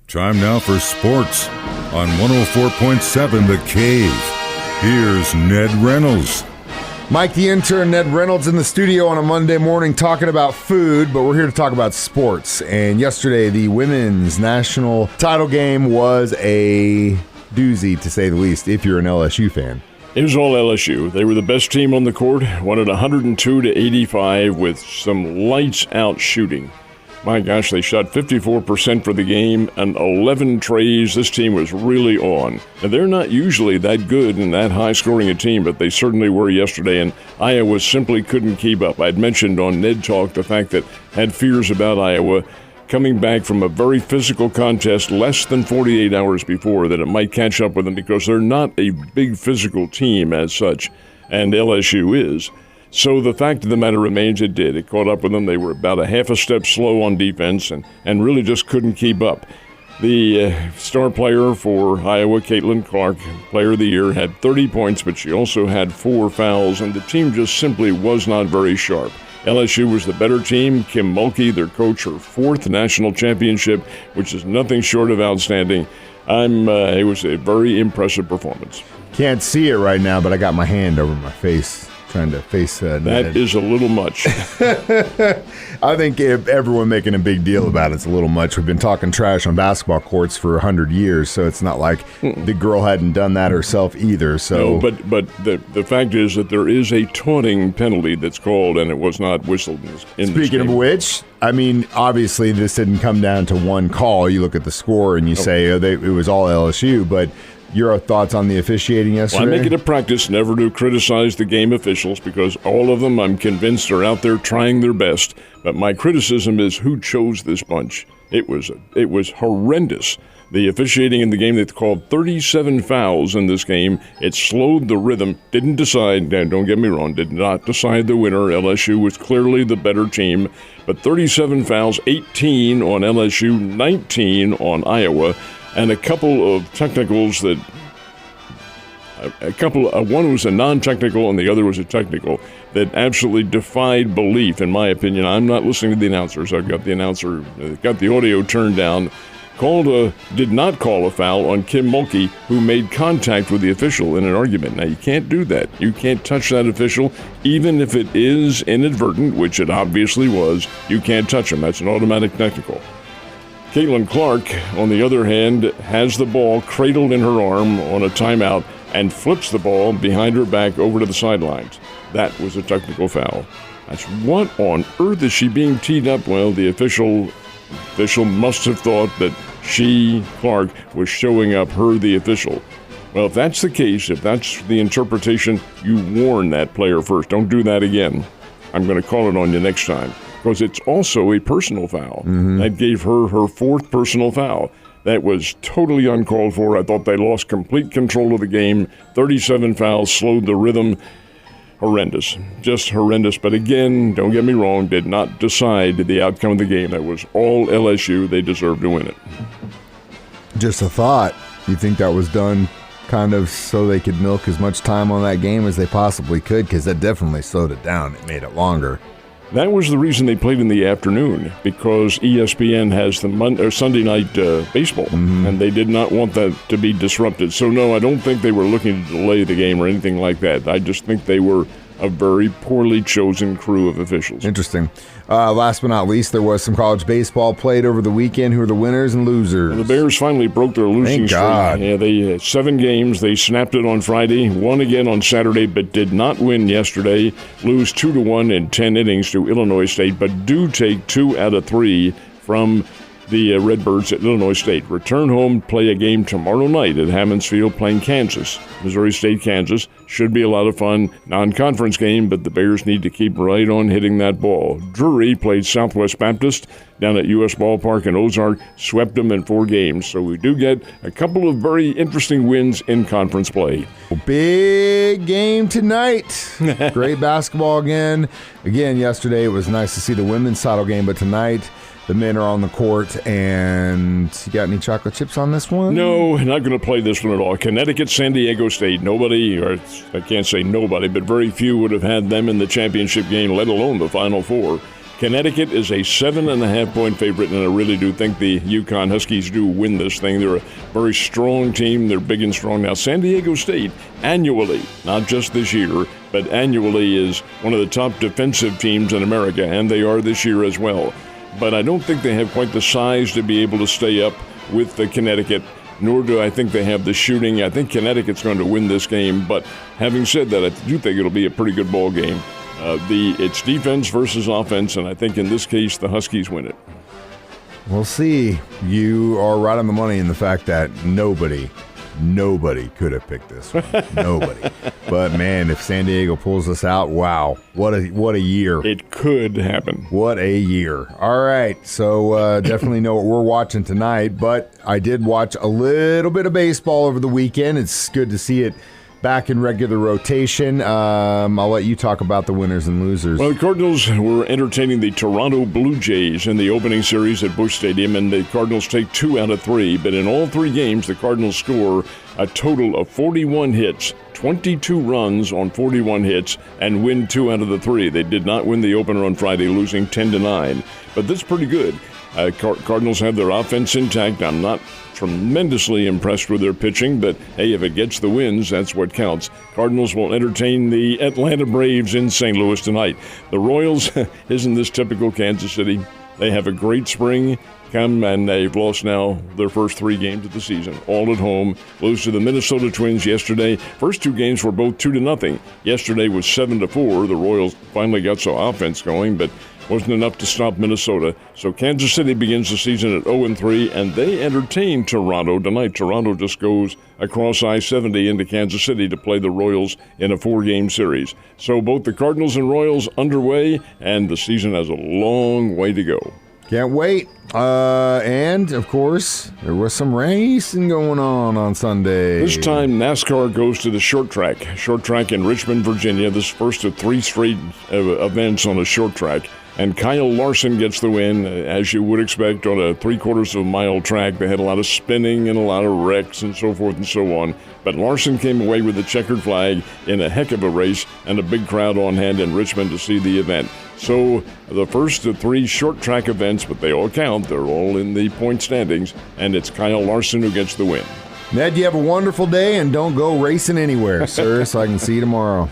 Time now for sports on 104.7 The Cave. Here's Ned Reynolds. Mike the Intern, Ned Reynolds in the studio on a Monday morning talking about food, but we're here to talk about sports. And yesterday, the women's national title game was a doozy, to say the least, if you're an LSU fan. It was all LSU. They were the best team on the court, won it 102-85 with some lights-out shooting. My gosh, they shot 54% for the game and 11 trays. This team was really on. Now, they're not usually that good and that high-scoring a team, but they certainly were yesterday, and Iowa simply couldn't keep up. I'd mentioned on Ned Talk the fact that I had fears about Iowa coming back from a very physical contest less than 48 hours before, that it might catch up with them because they're not a big physical team as such, and LSU is. So the fact of the matter remains, it did. It caught up with them. They were about a half a step slow on defense and really just couldn't keep up. The star player for Iowa, Caitlin Clark, Player of the Year, had 30 points, but she also had 4 fouls, and the team just simply was not very sharp. LSU was the better team. Kim Mulkey, their coach, her 4th national championship, which is nothing short of outstanding. It was a very impressive performance. Can't see it right now, but I got my hand over my face trying to face Ned. That is a little much. I think if everyone making a big deal about it's a little much. We've been talking trash on basketball courts for 100 years, so it's not like the girl hadn't done that herself either. So, no, but the fact is that there is a taunting penalty that's called, and it was not whistled in this game. Speaking of which, I mean, obviously this didn't come down to one call. You look at the score and you say it was all LSU, but your thoughts on the officiating yesterday? Well, I make it a practice never to criticize the game officials because all of them, I'm convinced, are out there trying their best. But my criticism is who chose this bunch. It was horrendous. The officiating in the game, they called 37 fouls in this game. It slowed the rhythm, didn't decide, don't get me wrong, did not decide the winner. LSU was clearly the better team. But 37 fouls, 18 on LSU, 19 on Iowa. And a couple of technicals one was a non-technical and the other was a technical that absolutely defied belief, in my opinion. I'm not listening to the announcers. I've got the audio turned down. Did not call a foul on Kim Mulkey, who made contact with the official in an argument. Now, you can't do that. You can't touch that official, even if it is inadvertent, which it obviously was. You can't touch him. That's an automatic technical. Caitlin Clark, on the other hand, has the ball cradled in her arm on a timeout and flips the ball behind her back over to the sidelines. That was a technical foul. That's what on earth is she being teed up? Well, the official must have thought that Clark, was showing up the official. Well, if that's the case, if that's the interpretation, you warn that player first. Don't do that again. I'm going to call it on you next time. Because it's also a personal foul. Mm-hmm. That gave her 4th personal foul. That was totally uncalled for. I thought they lost complete control of the game. 37 fouls, slowed the rhythm. Horrendous. Just horrendous. But again, don't get me wrong, did not decide the outcome of the game. That was all LSU. They deserved to win it. Just a thought. You think that was done kind of so they could milk as much time on that game as they possibly could? Because that definitely slowed it down. It made it longer. That was the reason they played in the afternoon, because ESPN has the Sunday night baseball, and they did not want that to be disrupted. So, no, I don't think they were looking to delay the game or anything like that. I just think they were a very poorly chosen crew of officials. Interesting. Last but not least, there was some college baseball played over the weekend. Who are the winners and losers? Well, the Bears finally broke their losing streak. God. Yeah, they had 7 games. They snapped it on Friday, won again on Saturday, but did not win yesterday. Lose 2-1 in 10 innings to Illinois State, but do take 2 out of 3 from the Redbirds at Illinois State. Return home, play a game tomorrow night at Hammons Field playing Kansas. Missouri State, Kansas. Should be a lot of fun. Non-conference game, but the Bears need to keep right on hitting that ball. Drury played Southwest Baptist down at U.S. Ballpark in Ozark. Swept them in 4 games. So we do get a couple of very interesting wins in conference play. Big game tonight. Great basketball again. Again, yesterday it was nice to see the women's title game, but tonight the men are on the court, and you got any chocolate chips on this one? No, not going to play this one at all. Connecticut, San Diego State. Nobody, or I can't say nobody, but very few would have had them in the championship game, let alone the Final Four. Connecticut is a 7.5-point favorite, and I really do think the UConn Huskies do win this thing. They're a very strong team. They're big and strong. Now, San Diego State, annually, not just this year, but annually is one of the top defensive teams in America, and they are this year as well. But I don't think they have quite the size to be able to stay up with the Connecticut, nor do I think they have the shooting. I think Connecticut's going to win this game, but having said that, I do think it'll be a pretty good ball game. It's defense versus offense, and I think in this case the Huskies win it. We'll see. You are right on the money in the fact that nobody could have picked this one. Nobody. But man, if San Diego pulls this out, wow, what a year. It could happen. What a year. All right, so definitely know what we're watching tonight, but I did watch a little bit of baseball over the weekend. It's good to see it back in regular rotation. I'll let you talk about the winners and losers. Well, the Cardinals were entertaining the Toronto Blue Jays in the opening series at Busch Stadium, and the Cardinals take 2 out of 3. But in all 3 games, the Cardinals score a total of 41 hits, 22 runs on 41 hits, and win 2 out of the 3. They did not win the opener on Friday, losing 10-9. But that's pretty good. Cardinals have their offense intact. I'm not tremendously impressed with their pitching, but hey, if it gets the wins, that's what counts. Cardinals will entertain the Atlanta Braves in St. Louis tonight. The Royals, isn't this typical Kansas City? They have a great spring come, and they've lost now their first 3 games of the season, all at home. Lose to the Minnesota Twins yesterday. First 2 games were both 2-0. Yesterday was 7-4. The Royals finally got some offense going, but wasn't enough to stop Minnesota. So Kansas City begins the season at 0-3, and they entertain Toronto tonight. Toronto just goes across I-70 into Kansas City to play the Royals in a 4-game series. So both the Cardinals and Royals underway, and the season has a long way to go. Can't wait. And, of course, there was some racing going on Sunday. This time, NASCAR goes to the short track. Short track in Richmond, Virginia. This first of 3 straight events on a short track. And Kyle Larson gets the win, as you would expect, on a 3/4-mile track. They had a lot of spinning and a lot of wrecks and so forth and so on. But Larson came away with the checkered flag in a heck of a race, and a big crowd on hand in Richmond to see the event. So the first of 3 short track events, but they all count. They're all in the point standings, and it's Kyle Larson who gets the win. Ned, you have a wonderful day, and don't go racing anywhere, sir, so I can see you tomorrow.